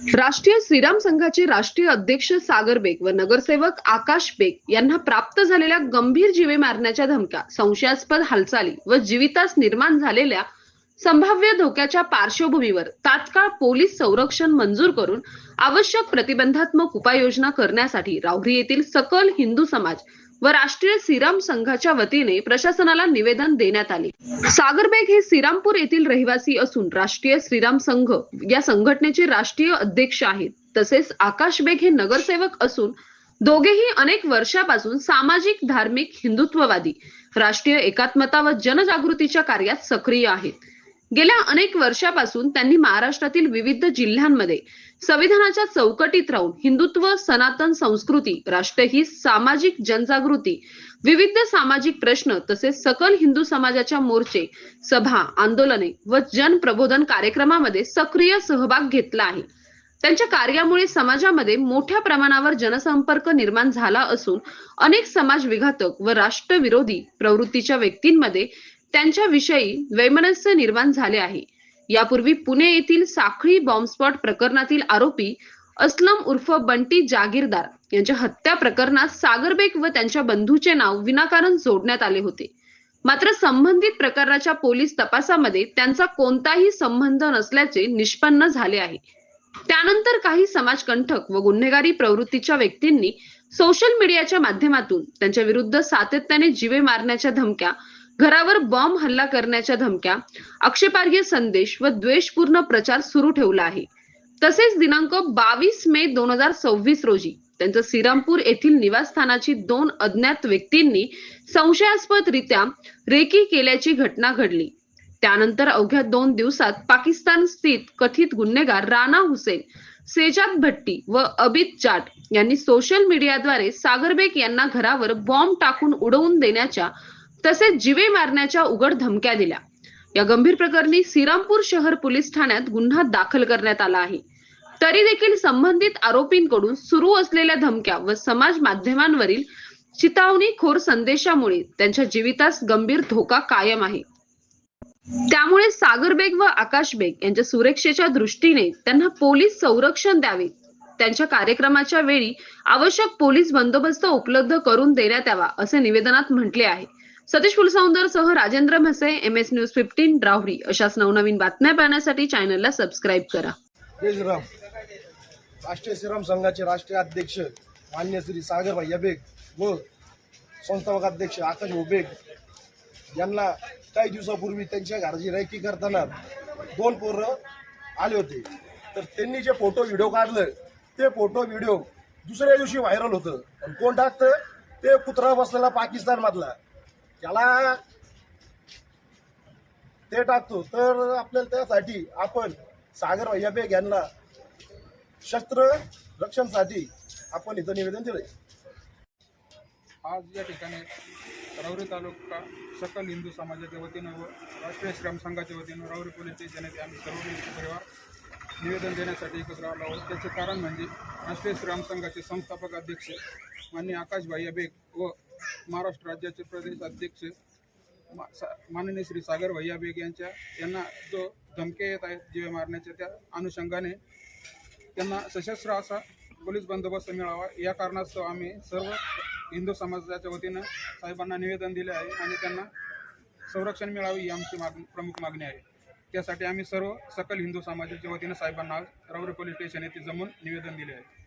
राष्ट्रीय श्रीराम संघाचे राष्ट्रीय अध्यक्ष सागर बेग व नगरसेवक आकाश बेग यांना प्राप्त झालेल्या गंभीर जीवे मारण्याच्या धमक्या, संशयास्पद हालचाली व जीवितास निर्माण झालेल्या संभाव्य धोक्याच्या पार्श्वभूमीवर तात्काळ पोलीस संरक्षण मंजूर करून आवश्यक प्रतिबंधात्मक उपाययोजना करण्यासाठी राहुरी येथील सकल हिंदू समाज व राष्ट्रीय श्रीराम संघाच्या वतीने प्रशासनाला निवेदन देण्यात आले। सागर बेग हे श्रीरामपूर येथील रहिवासी असून राष्ट्रीय श्रीराम संघ या संघटनेचे राष्ट्रीय अध्यक्ष आहेत। तसेच आकाश बेग हे नगरसेवक असून दोघेही अनेक वर्षापासून सामाजिक, धार्मिक, हिंदुत्ववादी, राष्ट्रीय एकात्मता व जनजागृतीच्या कार्यात सक्रिय आहेत। गेल्या अनेक वर्षापासून त्यांनी महाराष्ट्रातील विविध जिल्ह्यांमध्ये संविधानाच्या चौकटीत राहून हिंदुत्व, सनातन संस्कृती, राष्ट्रहित, सामाजिक जनजागृती, विविध सामाजिक प्रश्न तसेच सकल हिंदू समाजाच्या मोर्चे, सभा, आंदोलने व जनप्रबोधन कार्यक्रमामध्ये सक्रिय सहभाग घेतला आहे। त्यांच्या कार्यामुळे समाजामध्ये मोठ्या प्रमाणावर जनसंपर्क निर्माण झाला असून अनेक समाज विघातक व राष्ट्रविरोधी प्रवृत्तीच्या व्यक्तींमध्ये त्यांच्याविषयी वैमनस्य निर्माण झाले आहे। यापूर्वी पुणे येथील साखळी बॉम्बस्फोट प्रकरणातील आरोपी असलम उर्फ बंटी जागीरदार यांच्या हत्या प्रकरणात सागर बेग व त्यांच्या बंधूचे नाव विनाकारण जोडण्यात आले होते। मात्र संबंधित प्रकरणाच्या पोलीस तपासामध्ये त्यांचा कोणताही संबंध नसल्याचे निष्पन्न झाले आहे। त्यानंतर काही समाजकंटक व गुन्हेगारी प्रवृत्तीच्या व्यक्तींनी सोशल मीडियाच्या माध्यमातून त्यांच्या विरुद्ध सातत्याने जीवे मारण्याच्या धमक्या, घरावर बॉम्ब हल्ला करण्याच्या धमक्या, आक्षेपार्ह संदेश व द्वेषपूर्ण प्रचार सुरू ठेवला आहे। तसेच दिनांक 22 मे 2026 रोजी त्यांच्या श्रीरामपूर येथील निवासस्थानाची 2 अज्ञात व्यक्तींनी संशयास्पदरित्या रेकी केल्याची घटना घडली। त्यानंतर अवघ्या 2 दिवसात पाकिस्तान स्थित कथित गुन्हेगार राणा हुसेन, सेजाद भट्टी व अबिद जाट यांनी सोशल मीडियाद्वारे सागर बेग यांना घरावर बॉम्ब टाकून उडवून देण्याच्या तसेच जीवे मारण्याच्या उघड धमक्या दिल्या। या गंभीर प्रकरणी श्रीरामपूर शहर पोलीस ठाण्यात गुन्हा दाखल करण्यात आला आहे। तरी देखील संबंधित आरोपींकडून सुरू असलेल्या धमक्या व समाज माध्यमांवरील चिथावणीखोर संदेशामुळे त्यांच्या जीवितास गंभीर धोका कायम आहे। त्यामुळे सागर बेग व आकाश बेग यांच्या सुरक्षेच्या दृष्टीने त्यांना पोलीस संरक्षण द्यावे, त्यांच्या कार्यक्रमाच्या वेळी आवश्यक पोलीस बंदोबस्त उपलब्ध करून देण्यात यावा असे निवेदनात म्हटले आहे। सतीश फुलसौंदर सह राजेंद्र म्हसे, MS न्यूज 15 राहुरी। अशाच नवनवीन बातम्या पाहण्यासाठी चॅनलला सबस्क्राईब करा। जय श्रीराम। राष्ट्रीय श्रीराम संघाचे राष्ट्रीय अध्यक्ष मान्य श्री सागर भैया बेग व संस्थापक अध्यक्ष आकाश बेग यांना काही दिवसापूर्वी त्यांच्या घराची रेकी करताना 2 पोरं आले होते। तर त्यांनी जे फोटो व्हिडिओ काढले ते फोटो व्हिडिओ दुसऱ्या दिवशी व्हायरल होतं। पण कोण टाकतं? ते कुत्रा बसलेला पाकिस्तान मधला त्याला ते टाकतो। तर आपल्याला त्यासाठी आपण सागर भैया बेग यांना शस्त्र रक्षणासाठी आपण इथं निवेदन दिलंय। आज या ठिकाणी राहुरी तालुका सकल हिंदू समाजाच्या वतीनं व राष्ट्रीय श्रीराम संघाच्या वतीनं राहुरी पोलीस स्टेशन येथे आम्ही सर्व हिंदू परिवार निवेदन देण्यासाठी एकत्र आलो आहोत। त्याचे कारण म्हणजे राष्ट्रीय श्रीराम संघाचे संस्थापक अध्यक्ष माननीय आकाश भैया बेग व महाराष्ट्र राज्याचे प्रदेश अध्यक्ष माननीय श्री सागर भैया बेग यांना जो धमके येत आहेत जीवे मारण्याच्या, त्या अनुषंगाने त्यांना सशस्त्र असा पोलीस बंदोबस्त मिळावा या कारणास्तव आम्ही सर्व हिंदू समाजाच्या वतीनं साहेबांना निवेदन दिले आहे आणि त्यांना संरक्षण मिळावे ही आमची प्रमुख मागणी आहे। त्यासाठी आम्ही सर्व सकल हिंदू समाजाच्या वतीनं साहेबांना राहुरी पोलीस स्टेशन येथे जमून निवेदन दिले आहे।